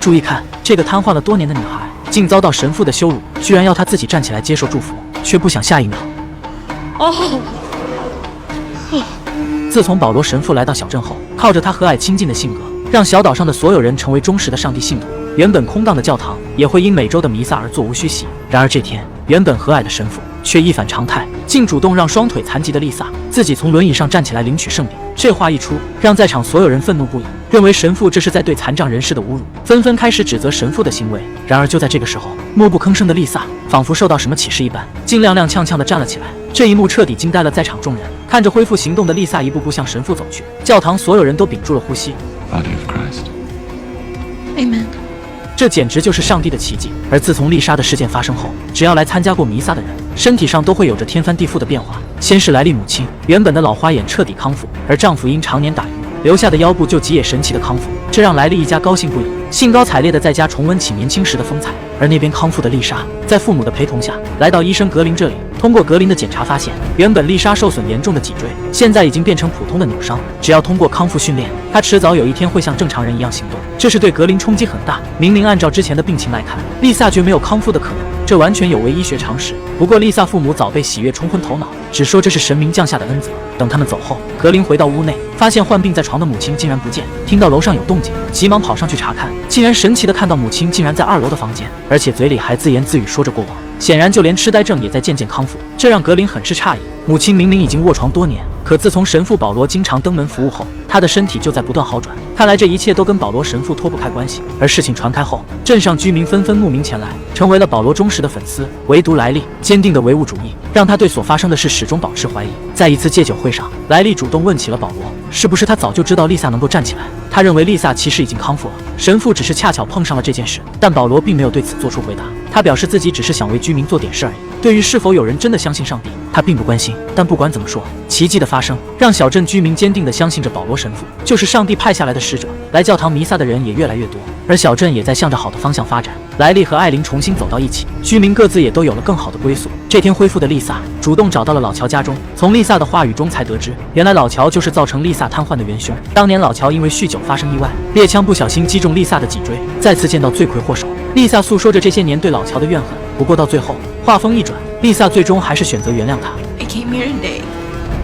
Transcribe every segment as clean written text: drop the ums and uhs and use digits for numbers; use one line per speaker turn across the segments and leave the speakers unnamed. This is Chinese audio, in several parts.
注意看，这个瘫痪了多年的女孩，竟遭到神父的羞辱，居然要她自己站起来接受祝福，却不想下一秒。自从保罗神父来到小镇后，靠着他和蔼亲近的性格，让小岛上的所有人成为忠实的上帝信徒。原本空荡的教堂也会因每周的弥撒而座无虚席。然而这天，原本和蔼的神父却一反常态，竟主动让双腿残疾的丽萨自己从轮椅上站起来领取圣饼。这话一出，让在场所有人愤怒不已，认为神父这是在对残障人士的侮辱，纷纷开始指责神父的行为。然而就在这个时候，默不吭声的丽萨仿佛受到什么启示一般，竟踉踉跄跄地站了起来。这一幕彻底惊呆了在场众人，看着恢复行动的丽萨一步步向神父走去，教堂所有人都屏住了呼吸。
Body of Christ.
Amen.
这简直就是上帝的奇迹。而自从丽莎的事件发生后，只要来参加过弥撒的人，身体上都会有着天翻地覆的变化。先是莱利母亲原本的老花眼彻底康复，而丈夫因常年打鱼留下的腰部就极也神奇的康复，这让莱利一家高兴不已，兴高采烈地在家重温起年轻时的风采。而那边康复的丽莎，在父母的陪同下，来到医生格林这里。通过格林的检查发现，原本丽莎受损严重的脊椎，现在已经变成普通的扭伤。只要通过康复训练，她迟早有一天会像正常人一样行动。这是对格林冲击很大。明明按照之前的病情来看，丽萨绝没有康复的可能，这完全有违医学常识。不过丽萨父母早被喜悦冲昏头脑，只说这是神明降下的恩泽。等他们走后，格林回到屋内，发现患病在床的母亲竟然不见，听到楼上有动静，急忙跑上去查看，竟然神奇的看到母亲竟然在2楼的房间，而且嘴里还自言自语说着过往。显然就连痴呆症也在渐渐康复，这让格林很是诧异。母亲明明已经卧床多年，可自从神父保罗经常登门服务后，她的身体就在不断好转。看来这一切都跟保罗神父脱不开关系。而事情传开后，镇上居民纷纷慕名前来，成为了保罗忠实的粉丝。唯独莱利坚定的唯物主义，让他对所发生的事始终保持怀疑。在一次戒酒会上，莱利主动问起了保罗，是不是他早就知道丽萨能够站起来？他认为丽萨其实已经康复了，神父只是恰巧碰上了这件事。但保罗并没有对此做出回答，他表示自己只是想为居民做点事而已。对于是否有人真的相信上帝，他并不关心。但不管怎么说，奇迹的发生让小镇居民坚定地相信着保罗神父就是上帝派下来的使者。来教堂弥撒的人也越来越多，而小镇也在向着好的方向发展。莱利和艾琳重新走到一起，居民各自也都有了更好的归宿。这天恢复的丽萨主动找到了老乔家中，从丽萨的话语中才得知，原来老乔就是造成丽萨瘫痪的元凶。当年老乔因为酗酒发生意外，猎枪不小心击中丽萨的脊椎。再次见到罪魁祸首，丽萨诉说着这些年对老乔的怨恨。不过到最后，话锋一转，丽萨最终还是选择原谅他。
I came here today.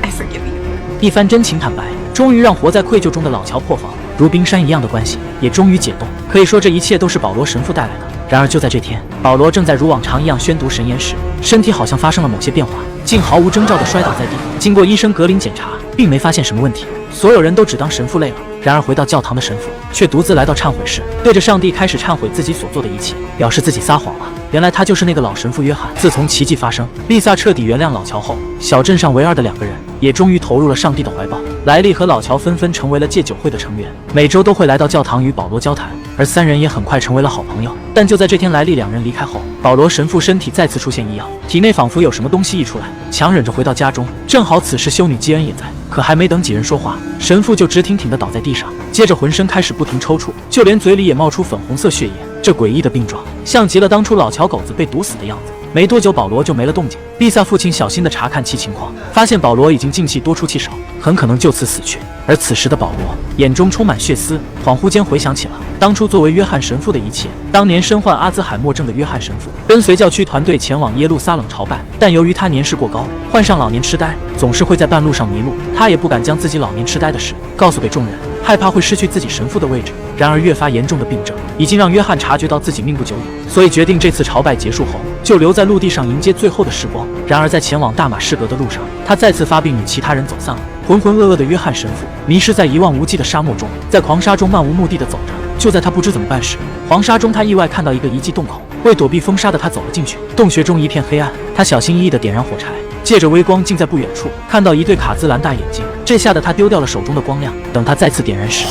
I forgive you.
一番真情坦白，终于让活在愧疚中的老乔破防，如冰山一样的关系也终于解冻。可以说这一切都是保罗神父带来的。然而就在这天，保罗正在如往常一样宣读神言时，身体好像发生了某些变化，竟毫无征兆地摔倒在地。经过医生格林检查，并没发现什么问题，所有人都只当神父累了。然而回到教堂的神父却独自来到忏悔室，对着上帝开始忏悔自己所做的一切，表示自己撒谎了。原来他就是那个老神父约翰。自从奇迹发生，丽萨彻底原谅老乔后，小镇上唯二的2个人也终于投入了上帝的怀抱。莱利和老乔纷纷成为了戒酒会的成员，每周都会来到教堂与保罗交谈，而3人也很快成为了好朋友。但就在这天，莱利2人离开后，保罗神父身体再次出现异样，体内仿佛有什么东西溢出来，强忍着回到家中。正好此时修女基恩也在，可还没等几人说话，神父就直挺挺地倒在地上，接着浑身开始不停抽搐，就连嘴里也冒出粉红色血液。这诡异的病状像极了当初老乔狗子被毒死的样子。没多久，保罗就没了动静。丽萨父亲小心地查看其情况，发现保罗已经进气多出气少，很可能就此死去。而此时的保罗眼中充满血丝，恍惚间回想起了当初作为约翰神父的一切。当年身患阿兹海默症的约翰神父跟随教区团队前往耶路撒冷朝拜，但由于他年事过高，患上老年痴呆，总是会在半路上迷路。他也不敢将自己老年痴呆的事告诉给众人，害怕会失去自己神父的位置。然而越发严重的病症已经让约翰察觉到自己命不久矣，所以决定这次朝拜结束后就留在陆地上迎接最后的时光。然而在前往大马士革的路上，他再次发病与其他人走散了。浑浑噩噩的约翰神父迷失在一望无际的沙漠中，在狂沙中漫无目的地走着。就在他不知怎么办时，黄沙中他意外看到一个遗迹洞口，为躲避风沙的他走了进去。洞穴中一片黑暗，他小心翼翼地点燃火柴，借着微光，竟在不远处看到一对卡姿兰大眼睛。这吓得他丢掉了手中的光亮。等他再次点燃时，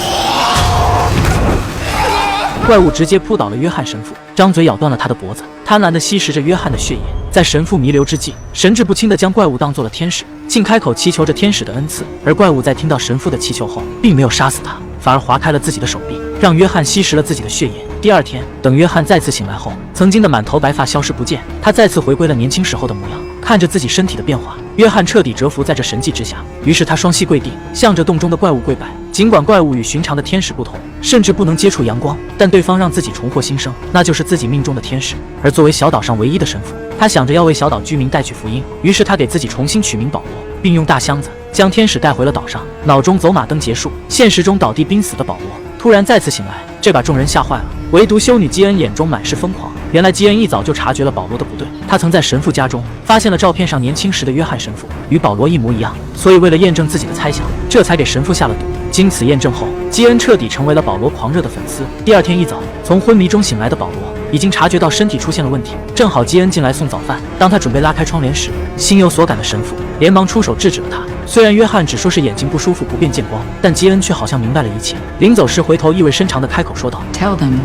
怪物直接扑倒了约翰神父，张嘴咬断了他的脖子，贪婪地吸食着约翰的血液。在神父弥留之际，神志不清地将怪物当作了天使，竟开口祈求着天使的恩赐。而怪物在听到神父的祈求后，并没有杀死他，反而划开了自己的手臂，让约翰吸食了自己的血液。第二天，等约翰再次醒来后，曾经的满头白发消失不见，他再次回归了年轻时候的模样。看着自己身体的变化，约翰彻底折服在这神迹之下，于是他双膝跪地，向着洞中的怪物跪拜。尽管怪物与寻常的天使不同，甚至不能接触阳光，但对方让自己重获新生，那就是自己命中的天使。而作为小岛上唯一的神父，他想着要为小岛居民带去福音，于是他给自己重新取名保罗，并用大箱子将天使带回了岛上。脑中走马灯结束，现实中倒地濒死的保罗突然再次醒来，这把众人吓坏了。唯独修女基恩眼中满是疯狂。原来基恩一早就察觉了保罗的不对，他曾在神父家中发现了照片上年轻时的约翰神父，与保罗一模一样，所以为了验证自己的猜想，这才给神父下了毒。经此验证后，基恩彻底成为了保罗狂热的粉丝。第二天一早，从昏迷中醒来的保罗已经察觉到身体出现了问题，正好基恩进来送早饭。当他准备拉开窗帘时，心有所感的神父连忙出手制止了他。虽然约翰只说是眼睛不舒服不便见光，但基恩却好像明白了一切。临走时回头意味深长地开口说道
Tell them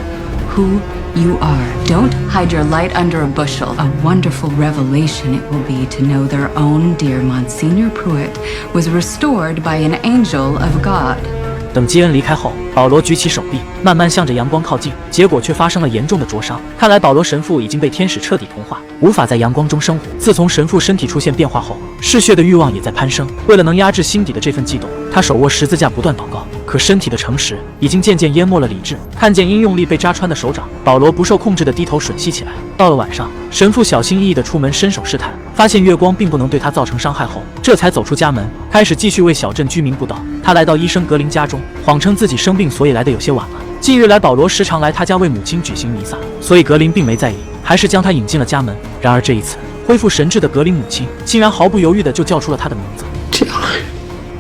who you are. Don't hide your light under a bushel. A wonderful revelation it will be to know their own dear Monsignor Pruitt was restored by an angel of God.
等基恩离开后，保罗举起手臂，慢慢向着阳光靠近，结果却发生了严重的灼伤。看来保罗神父已经被天使彻底同化，无法在阳光中生活。自从神父身体出现变化后，嗜血的欲望也在攀升。为了能压制心底的这份悸动，他手握十字架不断祷告，可身体的诚实已经渐渐淹没了理智。看见因用力被扎穿的手掌，保罗不受控制地低头吮吸起来。到了晚上，神父小心翼翼地出门伸手试探，发现月光并不能对他造成伤害后，这才走出家门，开始继续为小镇居民布道。他来到医生格林家中，谎称自己生病，所以来得有些晚了。近日来，保罗时常来他家为母亲举行弥撒，所以格林并没在意，还是将他引进了家门。然而这一次，恢复神智的格林母亲竟然毫不犹豫地就叫出了他的名字。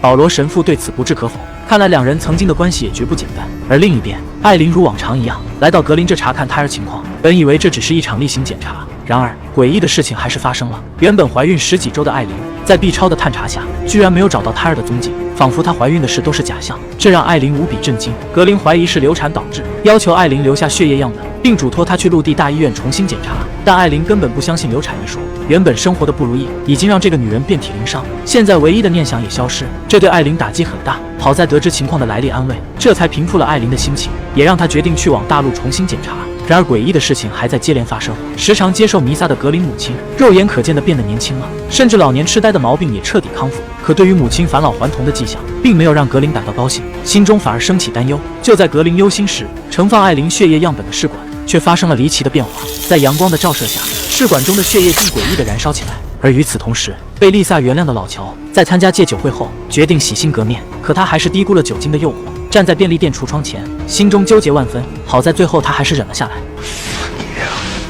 保罗神父对此不置可否，看来两人曾经的关系也绝不简单。而另一边，艾琳如往常一样来到格林这查看胎儿情况，本以为这只是一场例行检查，然而诡异的事情还是发生了。原本怀孕10几周的艾琳，在 B 超的探查下，居然没有找到胎儿的踪迹，仿佛她怀孕的事都是假象，这让艾琳无比震惊。格林怀疑是流产导致，要求艾琳留下血液样本，并嘱托她去陆地大医院重新检查。但艾琳根本不相信流产一说，原本生活的不如意已经让这个女人遍体鳞伤，现在唯一的念想也消失，这对艾琳打击很大。好在得知情况的来历安慰，这才平复了艾琳的心情，也让她决定去往大陆重新检查。然而诡异的事情还在接连发生，时常接受弥撒的格林母亲肉眼可见的变得年轻了，甚至老年痴呆的毛病也彻底康复。可对于母亲返老还童的迹象，并没有让格林感到高兴，心中反而升起担忧。就在格林忧心时，盛放艾琳血液样本的试管却发生了离奇的变化，在阳光的照射下，试管中的血液竟诡异地燃烧起来。而与此同时，被丽萨原谅的老乔在参加戒酒会后决定洗心革面，可他还是低估了酒精的诱惑，站在便利店橱窗前，心中纠结万分。好在最后他还是忍了下来。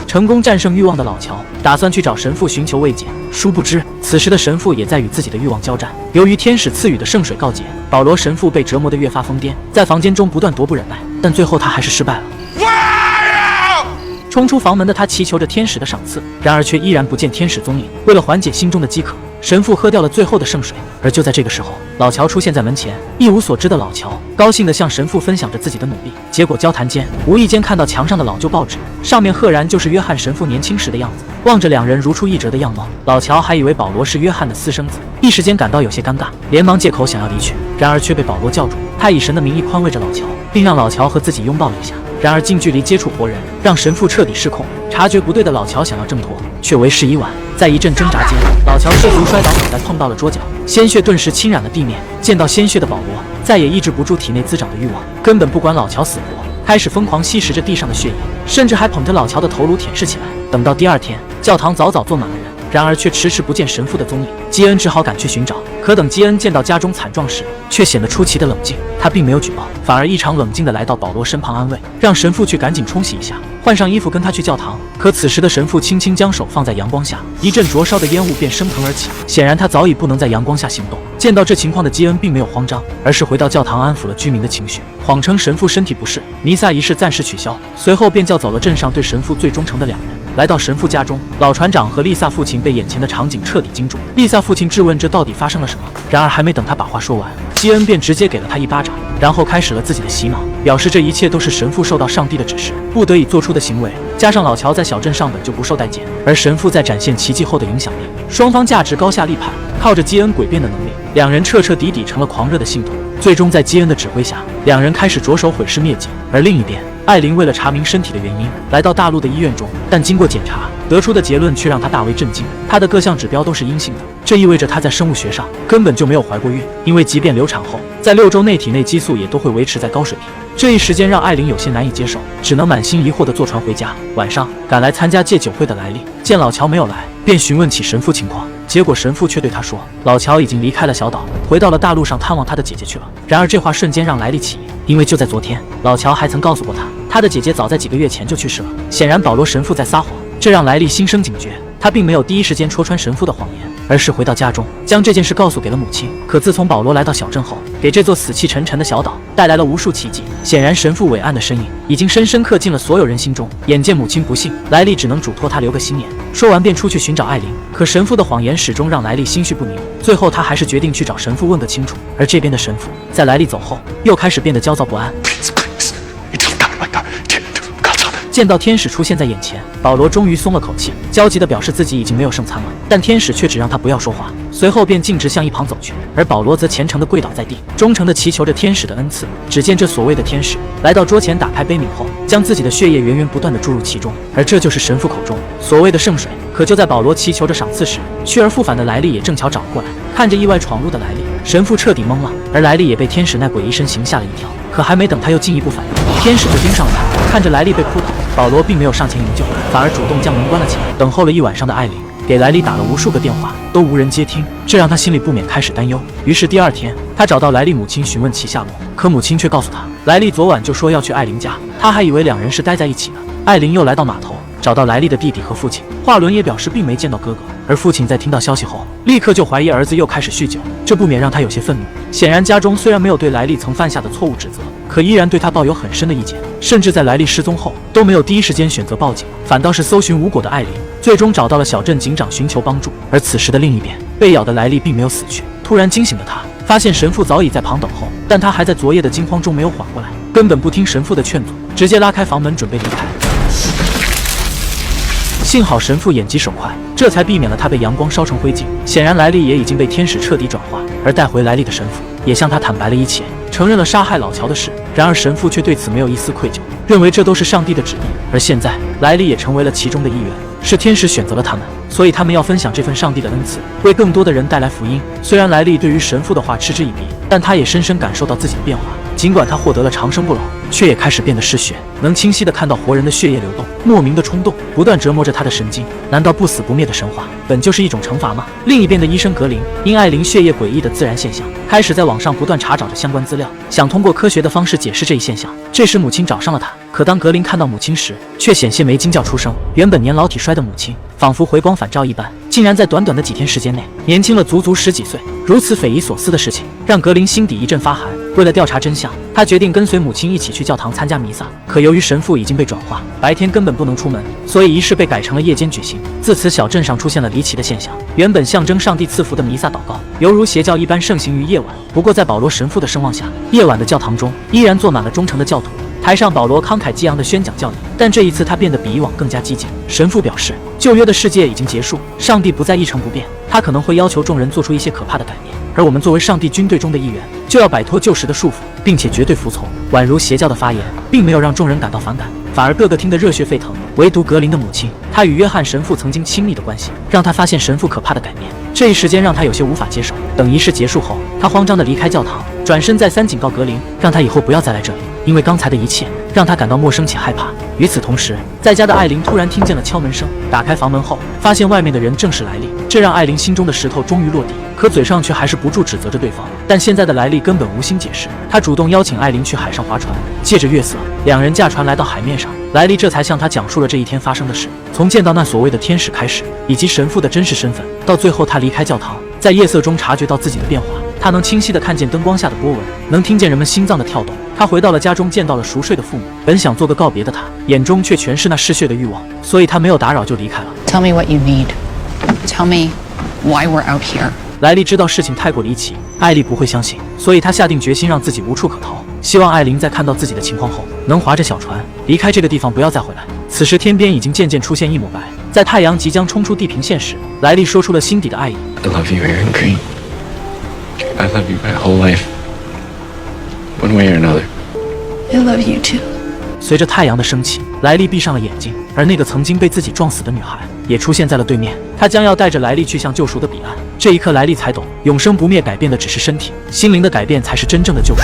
成功战胜欲望的老乔打算去找神父寻求慰藉，殊不知此时的神父也在与自己的欲望交战。由于天使赐予的圣水告解，保罗神父被折磨得越发疯癫，在房间中不断踱步忍耐，但最后他还是失败了。冲出房门的他祈求着天使的赏赐，然而却依然不见天使踪影。为了缓解心中的饥渴，神父喝掉了最后的圣水。而就在这个时候，老乔出现在门前。一无所知的老乔高兴地向神父分享着自己的努力，结果交谈间无意间看到墙上的老旧报纸，上面赫然就是约翰神父年轻时的样子。望着两人如出一辙的样貌，老乔还以为保罗是约翰的私生子，一时间感到有些尴尬，连忙借口想要离去，然而却被保罗叫住。他以神的名义宽慰着老乔，并让老乔和自己拥抱了一下。然而近距离接触活人让神父彻底失控，察觉不对的老乔想要挣脱，却为时已晚。在一阵挣扎间，老乔失足摔倒，脑袋碰到了桌角，鲜血顿时浸染了地面。见到鲜血的保罗再也抑制不住体内滋长的欲望，根本不管老乔死活，开始疯狂吸食着地上的血液，甚至还捧着老乔的头颅舔舐起来。等到第二天，教堂早早坐满了人，然而却迟迟不见神父的踪影。基恩只好赶去寻找，可等基恩见到家中惨状时，却显得出奇的冷静。他并没有举报，反而异常冷静地来到保罗身旁安慰，让神父去赶紧冲洗一下，换上衣服跟他去教堂。可此时的神父轻轻将手放在阳光下，一阵灼烧的烟雾便升腾而起，显然他早已不能在阳光下行动。见到这情况的基恩并没有慌张，而是回到教堂安抚了居民的情绪，谎称神父身体不适，弥撒仪式暂时取消，随后便叫走了镇上对神父最忠诚的两人。来到神父家中，老船长和丽萨父亲被眼前的场景彻底惊住。丽萨父亲质问这到底发生了什么，然而还没等他把话说完，基恩便直接给了他一巴掌，然后开始了自己的洗脑，表示这一切都是神父受到上帝的指示不得已做出的行为。加上老乔在小镇上本就不受待见，而神父在展现奇迹后的影响力，双方价值高下立判。靠着基恩诡辩的能力，两人彻底成了狂热的信徒。最终在基恩的指挥下，两人开始着手毁尸灭迹。而另一边，艾琳为了查明身体的原因，来到大陆的医院中，但经过检查，得出的结论却让她大为震惊。她的各项指标都是阴性的，这意味着她在生物学上根本就没有怀过孕，因为即便流产后，在6周内体内激素也都会维持在高水平。这一时间让艾琳有些难以接受，只能满心疑惑地坐船回家。晚上赶来参加戒酒会的莱利见老乔没有来，便询问起神父情况，结果神父却对他说，老乔已经离开了小岛，回到了大陆上探望他的姐姐去了。然而这话瞬间让莱利起疑，因为就在昨天，老乔还曾告诉过他，他的姐姐早在几个月前就去世了。显然保罗神父在撒谎，这让莱利心生警觉。他并没有第一时间戳穿神父的谎言，而是回到家中将这件事告诉给了母亲。可自从保罗来到小镇后，给这座死气沉沉的小岛带来了无数奇迹。显然神父伟岸的身影已经深深刻进了所有人心中。眼见母亲不幸，莱利只能嘱托他留个心眼。说完便出去寻找艾琳，可神父的谎言始终让莱利心绪不宁。最后他还是决定去找神父问个清楚。而这边的神父在莱利走后又开始变得焦躁不安。见到天使出现在眼前，保罗终于松了口气，焦急地表示自己已经没有剩餐了，但天使却只让他不要说话，随后便径直向一旁走去，而保罗则虔诚地跪倒在地，忠诚地祈求着天使的恩赐。只见这所谓的天使来到桌前，打开杯皿后，将自己的血液源源不断地注入其中，而这就是神父口中所谓的圣水。可就在保罗祈求着赏赐时，去而复返的莱利也正巧找了过来。看着意外闯入的莱利，神父彻底懵了，而莱利也被天使那诡异身形吓了一跳。可还没等他又进一步反应，天使就盯上了他。看着莱利被扑倒，保罗并没有上前营救，反而主动将门关了起来。等候了一晚上的艾琳给莱利打了无数个电话，都无人接听，这让他心里不免开始担忧。于是第二天，他找到莱利母亲询问其下落，可母亲却告诉他，莱利昨晚就说要去艾琳家，他还以为两人是待在一起呢。艾琳又来到码头，找到莱利的弟弟和父亲，华伦也表示并没见到哥哥，而父亲在听到消息后，立刻就怀疑儿子又开始酗酒，这不免让他有些愤怒。显然家中虽然没有对莱利曾犯下的错误指责，可依然对他抱有很深的意见，甚至在莱利失踪后都没有第一时间选择报警，反倒是搜寻无果的艾琳最终找到了小镇警长寻求帮助。而此时的另一边，被咬的莱利并没有死去，突然惊醒的他发现神父早已在旁等候，但他还在昨夜的惊慌中没有缓过来，根本不听神父的劝阻，直接拉开房门准备离开。幸好神父眼疾手快，这才避免了他被阳光烧成灰烬。显然莱利也已经被天使彻底转化，而带回莱利的神父也向他坦白了一切，承认了杀害老乔的事。然而神父却对此没有一丝愧疚，认为这都是上帝的旨意。而现在莱利也成为了其中的一员，是天使选择了他们，所以他们要分享这份上帝的恩赐，为更多的人带来福音。虽然莱利对于神父的话嗤之以鼻，但他也深深感受到自己的变化。尽管他获得了长生不老，却也开始变得嗜血，能清晰地看到活人的血液流动，莫名的冲动不断折磨着他的神经。难道不死不灭的神话本就是一种惩罚吗？另一边的医生格林因艾琳血液诡异的自然现象，开始在网上不断查找着相关资料，想通过科学的方式解释这一现象。这时母亲找上了他，可当格林看到母亲时，却险些没惊叫出声。原本年老体衰的母亲，仿佛回光返照一般，竟然在短短的几天时间内年轻了足足10几岁。如此匪夷所思的事情让格林心底一阵发寒。为了调查真相，他决定跟随母亲一起去教堂参加弥撒。可由于神父已经被转化，白天根本不能出门，所以仪式被改成了夜间举行。自此小镇上出现了离奇的现象，原本象征上帝赐福的弥撒祷告，犹如邪教一般盛行于夜晚。不过在保罗神父的声望下，夜晚的教堂中依然坐满了忠诚的教徒。台上保罗慷慨激昂地宣讲教理，但这一次他变得比以往更加激进。神父表示，旧约的世界已经结束，上帝不再一成不变，他可能会要求众人做出一些可怕的改变，而我们作为上帝军队中的一员，就要摆脱旧时的束缚，并且绝对服从。宛如邪教的发言并没有让众人感到反感，反而个个听得热血沸腾。唯独格林的母亲，她与约翰神父曾经亲密的关系，让他发现神父可怕的改变。这一时间让他有些无法接受。等仪式结束后，他慌张地离开教堂，转身再三警告格林，让他以后不要再来这里，因为刚才的一切让他感到陌生且害怕。与此同时，在家的艾琳突然听见了敲门声，打开房门后，发现外面的人正是莱利，这让艾琳心中的石头终于落地，可嘴上却还是不住指责着对方。但现在的莱利根本无心解释，他主动邀请艾琳去海上划船。借着月色，两人驾船来到海面上，莱利这才向他讲述了这一天发生的事，从见到那所谓的天使开始，以及神父的真实身份，到最后他离开教堂，在夜色中察觉到自己的变化。他能清晰地看见灯光下的波纹，能听见人们心脏的跳动。他回到了家中，见到了熟睡的父母。本想做个告别的他，眼中却全是那嗜血的欲望，所以他没有打扰就离开了。
Tell me what you need. Tell me why we're out here.
莱利知道事情太过离奇，艾莉不会相信，所以他下定决心让自己无处可逃，希望艾琳在看到自己的情况后，能划着小船离开这个地方，不要再回来。此时天边已经渐渐出现一抹白，在太阳即将冲出地平线时，莱利说出了心底的爱意。
I love you, Aaron Green. I love you my whole life. One way or another.
I love you too.
随着太阳的升起，莱利闭上了眼睛，而那个曾经被自己撞死的女孩也出现在了对面。她将要带着莱利去向救赎的彼岸。这一刻，莱利才懂，永生不灭改变的只是身体，心灵的改变才是真正的救赎。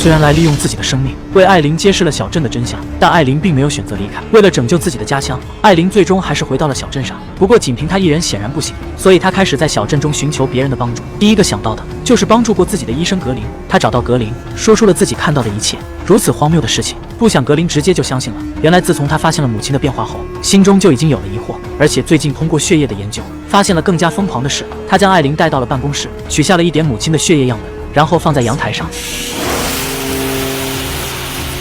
虽然莱利用自己的生命为艾琳揭示了小镇的真相，但艾琳并没有选择离开。为了拯救自己的家乡，艾琳最终还是回到了小镇上。不过仅凭她一人显然不行，所以她开始在小镇中寻求别人的帮助。第一个想到的就是帮助过自己的医生格林。她找到格林，说出了自己看到的一切。如此荒谬的事情，不想格林直接就相信了。原来自从他发现了母亲的变化后，心中就已经有了疑惑，而且最近通过血液的研究，发现了更加疯狂的事。他将艾琳带到了办公室，取下了一点母亲的血液样本，然后放在阳台上。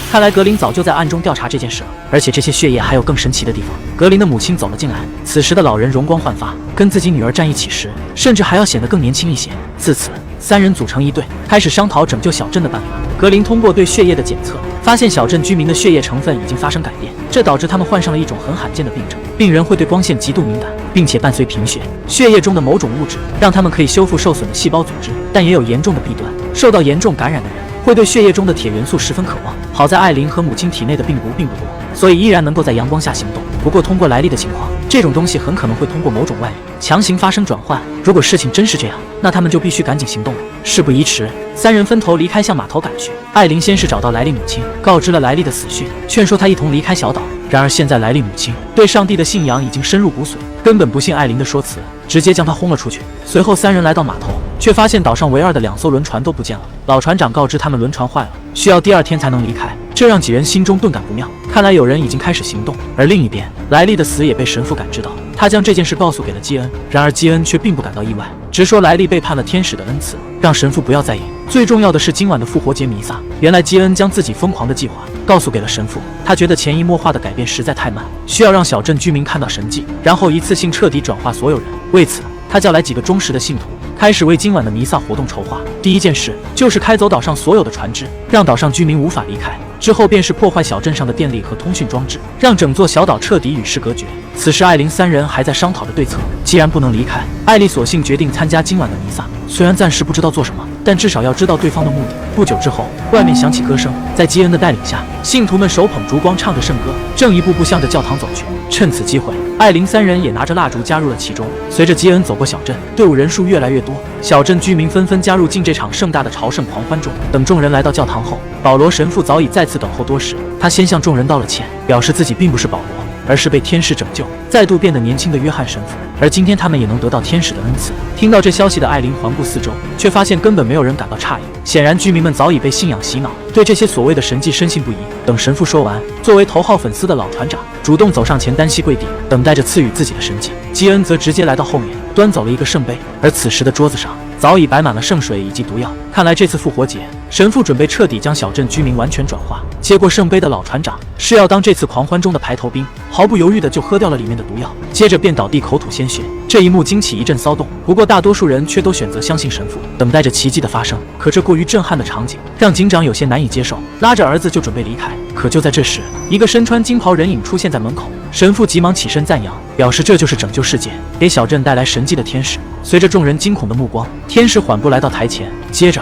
看来格林早就在暗中调查这件事了，而且这些血液还有更神奇的地方。格林的母亲走了进来，此时的老人容光焕发，跟自己女儿站一起时，甚至还要显得更年轻一些。自此，三人组成一队，开始商讨拯救小镇的办法。格林通过对血液的检测，发现小镇居民的血液成分已经发生改变，这导致他们患上了一种很罕见的病症。病人会对光线极度敏感，并且伴随贫血。血液中的某种物质让他们可以修复受损的细胞组织，但也有严重的弊端。受到严重感染的人会对血液中的铁元素十分渴望。好在艾琳和母亲体内的病毒并不多，所以依然能够在阳光下行动。不过通过莱利的情况，这种东西很可能会通过某种外力强行发生转换。如果事情真是这样，那他们就必须赶紧行动了。事不宜迟，三人分头离开，向码头赶去。艾琳先是找到莱利母亲，告知了莱利的死讯，劝说他一同离开小岛。然而现在莱利母亲对上帝的信仰已经深入骨髓，根本不信艾琳的说辞，直接将他轰了出去。随后三人来到码头，却发现岛上唯二的2艘轮船都不见了。老船长告知他们轮船坏了，需要第2天才能离开，这让几人心中顿感不妙。看来有人已经开始行动。而另一边，莱利的死也被神父感知到，他将这件事告诉给了基恩。然而基恩却并不感到意外，直说莱利背叛了天使的恩赐，让神父不要在意。最重要的是今晚的复活节弥撒。原来基恩将自己疯狂的计划告诉给了神父，他觉得潜移默化的改变实在太慢，需要让小镇居民看到神迹，然后一次性彻底转化所有人。为此，他叫来几个忠实的信徒，开始为今晚的弥撒活动筹划。第一件事就是开走岛上所有的船只，让岛上居民无法离开。之后便是破坏小镇上的电力和通讯装置，让整座小岛彻底与世隔绝。此时艾琳三人还在商讨着对策。既然不能离开，艾莉索性决定参加今晚的弥撒。虽然暂时不知道做什么，但至少要知道对方的目的。不久之后，外面响起歌声，在基恩的带领下，信徒们手捧烛光，唱着圣歌，正一步步向着教堂走去。趁此机会，艾琳三人也拿着蜡烛加入了其中。随着基恩走过小镇，队伍人数越来越多，小镇居民纷纷加入进这场盛大的朝圣狂欢中。等众人来到教堂后，保罗神父早已再次等候多时。他先向众人道了歉，表示自己并不是保罗，而是被天使拯救，再度变得年轻的约翰神父。而今天他们也能得到天使的恩赐。听到这消息的艾琳环顾四周，却发现根本没有人感到诧异。显然居民们早已被信仰洗脑，对这些所谓的神迹深信不疑。等神父说完，作为头号粉丝的老船长主动走上前，单膝跪地，等待着赐予自己的神迹。基恩则直接来到后面，端走了一个圣杯。而此时的桌子上早已摆满了圣水以及毒药。看来这次复活节，神父准备彻底将小镇居民完全转化。接过圣杯的老船长是要当这次狂欢中的排头兵，毫不犹豫的就喝掉了里面的毒药，接着便倒地口吐鲜血。这一幕惊起一阵骚动，不过大多数人却都选择相信神父，等待着奇迹的发生。可这过于震撼的场景让警长有些难以接受，拉着儿子就准备离开。可就在这时，一个身穿金袍人影出现在门口，神父急忙起身赞扬，表示这就是拯救世界、给小镇带来神迹的天使。随着众人惊恐的目光，天使缓步来到台前，接着，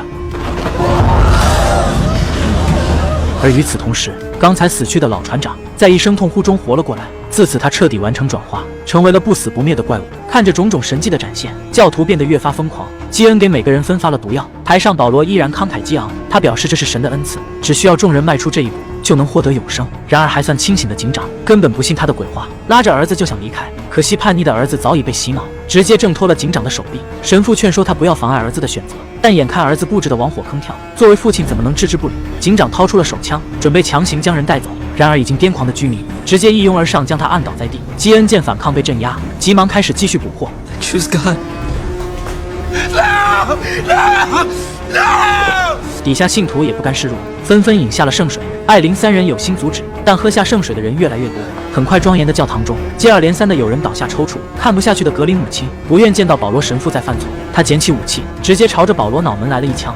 而与此同时，刚才死去的老船长在一声痛呼中活了过来。自此他彻底完成转化，成为了不死不灭的怪物。看着种种神迹的展现，教徒变得越发疯狂。基恩给每个人分发了毒药。台上保罗依然慷慨激昂，他表示这是神的恩赐，只需要众人迈出这一步就能获得永生。然而还算清醒的警长根本不信他的鬼话，拉着儿子就想离开。可惜叛逆的儿子早已被洗脑，直接挣脱了警长的手臂。神父劝说他不要妨碍儿子的选择，但眼看儿子布置的往火坑跳，作为父亲怎么能置之不理？警长掏出了手枪，准备强行将人带走。然而已经癫狂的居民直接一拥而上，将他按倒在地。基恩见反抗被镇压，急忙开始继续捕获。
Choose God.
底下信徒也不甘示弱，纷纷饮下了圣水。艾琳三人有心阻止，但喝下圣水的人越来越多。很快，庄严的教堂中接二连三的有人倒下抽搐。看不下去的格林母亲不愿见到保罗神父在犯错，他捡起武器，直接朝着保罗脑门来了一枪。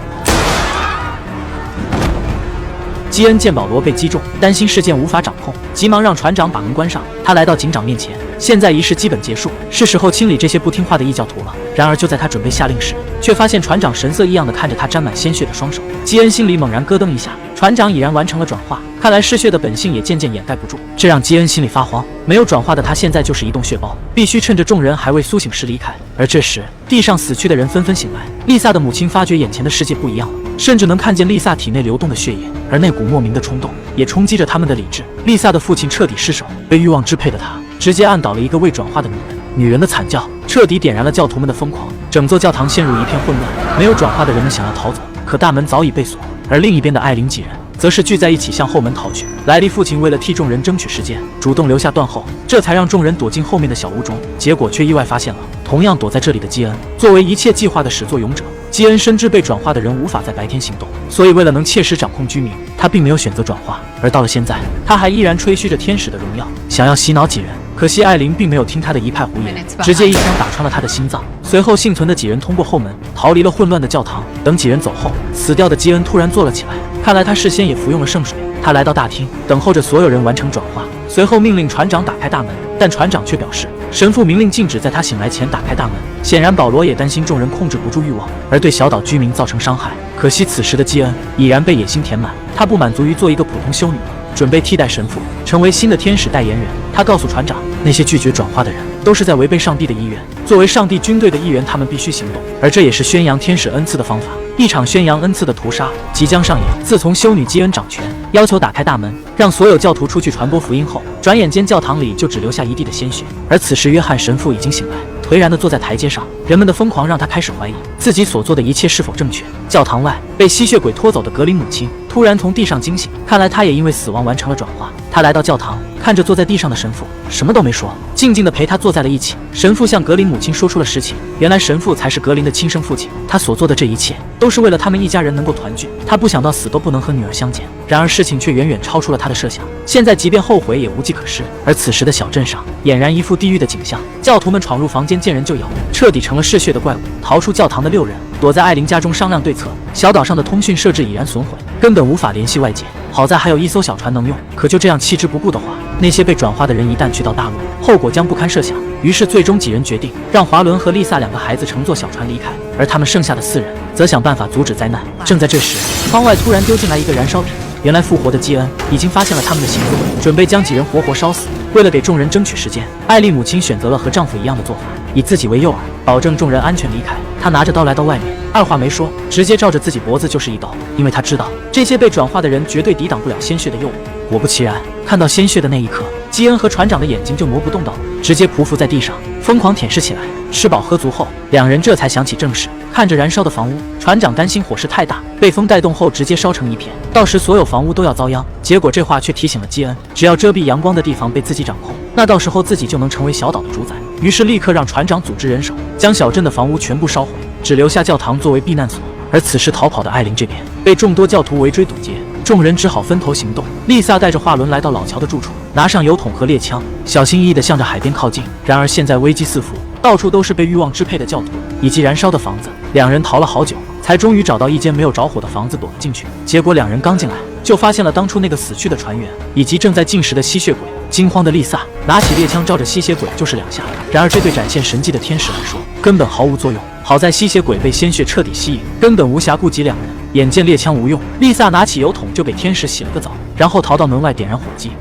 基恩见保罗被击中，担心事件无法掌控，急忙让船长把门关上。他来到警长面前，现在仪式基本结束，是时候清理这些不听话的异教徒了。然而就在他准备下令时，却发现船长神色异样地看着他沾满鲜血的双手。基恩心里猛然咯噔一下，船长已然完成了转化，看来嗜血的本性也渐渐掩盖不住，这让基恩心里发慌。没有转化的他现在就是一洞血包，必须趁着众人还未苏醒时离开。而这时，地上死去的人纷纷醒来，丽萨的母亲发觉眼前的世界不一样了，甚至能看见丽萨体内流动的血液，而那股莫名的冲动也冲击着他们的理智。丽萨的父亲彻底失手，被欲望支配的他直接按倒了一个未转化的女人。女人的惨叫彻底点燃了教徒们的疯狂，整座教堂陷入一片混乱。没有转化的人们想要逃走，可大门早已被锁。而另一边的艾琳几人则是聚在一起向后门逃去。莱利父亲为了替众人争取时间，主动留下断后，这才让众人躲进后面的小屋中，结果却意外发现了同样躲在这里的基恩。作为一切计划的始作俑者，基恩深知被转化的人无法在白天行动，所以为了能切实掌控居民，他并没有选择转化。而到了现在，他还依然吹嘘着天使的荣耀，想要洗脑几人。可惜艾琳并没有听他的一派胡言，直接一枪打穿了他的心脏。随后幸存的几人通过后门逃离了混乱的教堂。等几人走后，死掉的基恩突然坐了起来，看来他事先也服用了圣水。他来到大厅，等候着所有人完成转化，随后命令船长打开大门，但船长却表示神父明令禁止在他醒来前打开大门。显然保罗也担心众人控制不住欲望，而对小岛居民造成伤害。可惜此时的基恩已然被野心填满，他不满足于做一个普通修女了，准备替代神父，成为新的天使代言人。他告诉船长，那些拒绝转化的人都是在违背上帝的意愿，作为上帝军队的一员，他们必须行动，而这也是宣扬天使恩赐的方法。一场宣扬恩赐的屠杀即将上演。自从修女基恩掌权，要求打开大门，让所有教徒出去传播福音后，转眼间教堂里就只留下一地的鲜血。而此时约翰神父已经醒来，颓然地坐在台阶上，人们的疯狂让他开始怀疑自己所做的一切是否正确。教堂外，被吸血鬼拖走的格林母亲突然从地上惊醒，看来她也因为死亡完成了转化。她来到教堂，看着坐在地上的神父，什么都没说，静静地陪他坐在了一起。神父向格林母亲说出了实情，原来神父才是格林的亲生父亲，他所做的这一切都是为了他们一家人能够团聚。他不想到死都不能和女儿相见，然而事情却远远超出了他的设想，现在即便后悔也无计可施。而此时的小镇上俨然一副地狱的景象，教徒们闯入房间，见人就咬，彻底成了嗜血的怪物。逃出教堂的6人躲在艾琳家中商量对策。小岛上的通讯设置已然损毁，根本无法联系外界，好在还有一艘小船能用，可就这样弃之不顾的话，那些被转化的人一旦去到大陆，后果将不堪设想。于是最终几人决定让华伦和丽萨2个孩子乘坐小船离开，而他们剩下的4人则想办法阻止灾难。正在这时，窗外突然丢进来一个燃烧瓶，原来复活的基恩已经发现了他们的行踪，准备将几人活活烧死。为了给众人争取时间，艾丽母亲选择了和丈夫一样的做法，以自己为诱饵，保证众人安全离开。她拿着刀来到外面，二话没说，直接照着自己脖子就是一刀，因为她知道这些被转化的人绝对抵挡不了鲜血的诱惑。果不其然，看到鲜血的那一刻，基恩和船长的眼睛就挪不动道，直接匍匐在地上，疯狂舔舐起来。吃饱喝足后，2人这才想起正事。看着燃烧的房屋，船长担心火势太大，被风带动后直接烧成一片，到时所有房屋都要遭殃。结果这话却提醒了基恩，只要遮蔽阳光的地方被自己掌控，那到时候自己就能成为小岛的主宰。于是立刻让船长组织人手，将小镇的房屋全部烧毁，只留下教堂作为避难所。而此时逃跑的艾琳这边被众多教徒围追堵截，众人只好分头行动。丽萨带着华伦来到老乔的住处，拿上油桶和猎枪，小心翼翼地向着海边靠近。然而现在危机四伏，到处都是被欲望支配的教徒以及燃烧的房子。2人逃了好久，才终于找到一间没有着火的房子躲了进去。结果2人刚进来，就发现了当初那个死去的船员以及正在进食的吸血鬼。惊慌的丽萨拿起猎枪照着吸血鬼就是2下，然而这对展现神迹的天使来说根本毫无作用。好在吸血鬼被鲜血彻底吸引，根本无暇顾及2人。眼见猎枪无用，丽萨拿起油桶就给天使洗了个澡，然后逃到门外点燃火机。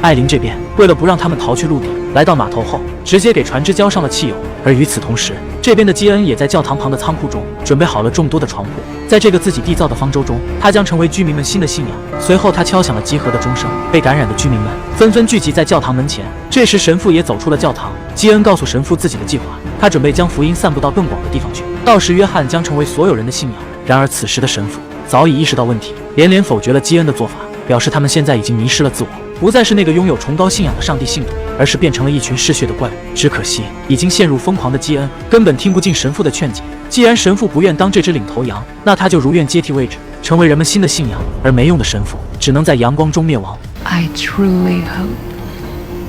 艾琳这边为了不让他们逃去陆地，来到码头后直接给船只浇上了汽油。而与此同时，这边的基恩也在教堂旁的仓库中准备好了众多的床铺。在这个自己缔造的方舟中，他将成为居民们新的信仰。随后他敲响了集合的钟声，被感染的居民们纷纷聚集在教堂门前。这时神父也走出了教堂，基恩告诉神父自己的计划，他准备将福音散布到更广的地方去，到时约翰将成为所有人的信仰。然而此时的神父早已意识到问题，连连否决了基恩的做法，表示他们现在已经迷失了自我，不再是那个拥有崇高信仰的上帝信徒，而是变成了一群嗜血的怪物。只可惜已经陷入疯狂的基恩根本听不进神父的劝解。既然神父不愿当这只领头羊，那他就如愿接替位置，成为人们新的信仰。而没用的神父只能在阳光中灭亡。
I truly hope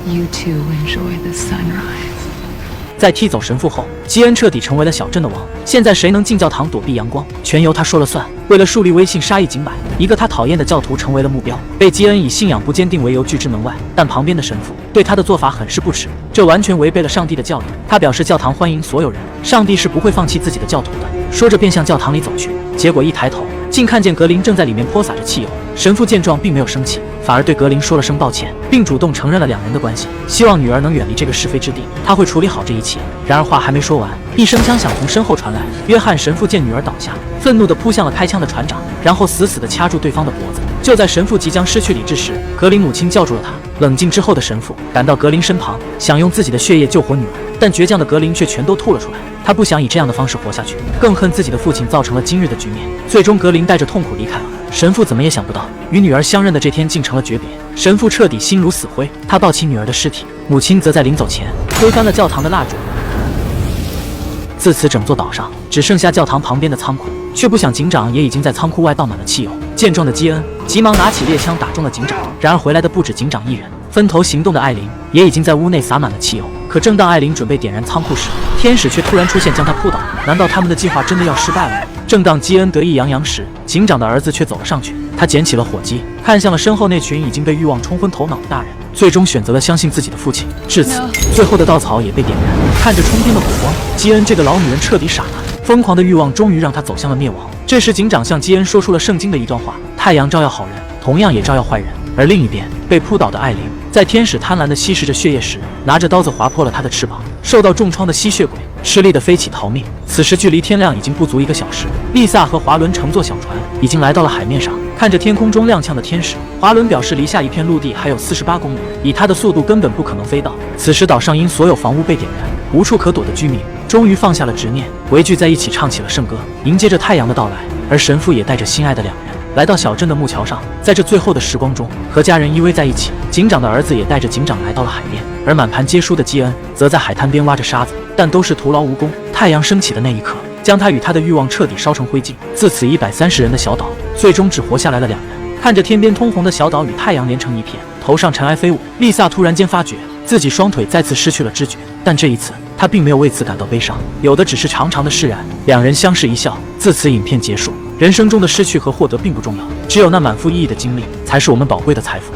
you two enjoy the sunrise.
在踢走神父后，基恩彻底成为了小镇的王。现在谁能进教堂躲避阳光，全由他说了算。为了树立威信，杀一儆百，一个他讨厌的教徒成为了目标，被基恩以信仰不坚定为由拒之门外。但旁边的神父对他的做法很是不耻，这完全违背了上帝的教理。他表示教堂欢迎所有人，上帝是不会放弃自己的教徒的。说着便向教堂里走去，结果一抬头，竟看见格林正在里面泼洒着汽油。神父见状并没有生气，反而对格林说了声抱歉，并主动承认了两人的关系，希望女儿能远离这个是非之地，他会处理好这一切。然而话还没说完，一声枪响从身后传来，约翰神父见女儿倒下，愤怒地扑向了开枪的船长，然后死死地掐住对方的脖子。就在神父即将失去理智时，格林母亲叫住了他。冷静之后的神父赶到格林身旁，想用自己的血液救活女儿，但倔强的格林却全都吐了出来。他不想以这样的方式活下去，更恨自己的父亲造成了今日的局面。最终格林带着痛苦离开了。神父怎么也想不到，与女儿相认的这天竟成了诀别。神父彻底心如死灰，他抱起女儿的尸体，母亲则在临走前推翻了教堂的蜡烛。自此，整座岛上只剩下教堂旁边的仓库，却不想警长也已经在仓库外倒满了汽油。见状的基恩急忙拿起猎枪打中了警长，然而回来的不止警长一人，分头行动的艾琳也已经在屋内洒满了汽油。可正当艾琳准备点燃仓库时，天使却突然出现将他扑倒。难道他们的计划真的要失败了吗？正当基恩得意洋洋时，警长的儿子却走了上去。他捡起了火机，看向了身后那群已经被欲望冲昏头脑的大人，最终选择了相信自己的父亲。至此，最后的稻草也被点燃。看着冲天的火光，基恩这个老女人彻底傻了。疯狂的欲望终于让她走向了灭亡。这时，警长向基恩说出了圣经的一段话：太阳照耀好人，同样也照耀坏人。而另一边，被扑倒的艾琳在天使贪婪地吸食着血液时，拿着刀子划破了他的翅膀。受到重创的吸血鬼吃力地飞起逃命。此时距离天亮已经不足1个小时，丽萨和华伦乘坐小船已经来到了海面上。看着天空中踉跄的天使，华伦表示离下一片陆地还有48公里，以他的速度根本不可能飞到。此时岛上因所有房屋被点燃，无处可躲的居民终于放下了执念，围聚在一起唱起了圣歌，迎接着太阳的到来。而神父也带着心爱的两人来到小镇的木桥上，在这最后的时光中和家人依偎在一起。警长的儿子也带着警长来到了海面，而满盘皆输的基恩则在海滩边挖着沙子，但都是徒劳无功。太阳升起的那一刻，将他与他的欲望彻底烧成灰烬。自此130人的小岛最终只活下来了2人。看着天边通红的小岛与太阳连成一片，头上尘埃飞舞，丽萨突然间发觉自己双腿再次失去了知觉，但这一次她并没有为此感到悲伤，有的只是长长的释然。两人相视一笑。自此影片结束。人生中的失去和获得并不重要，只有那满腹意义的经历才是我们宝贵的财富。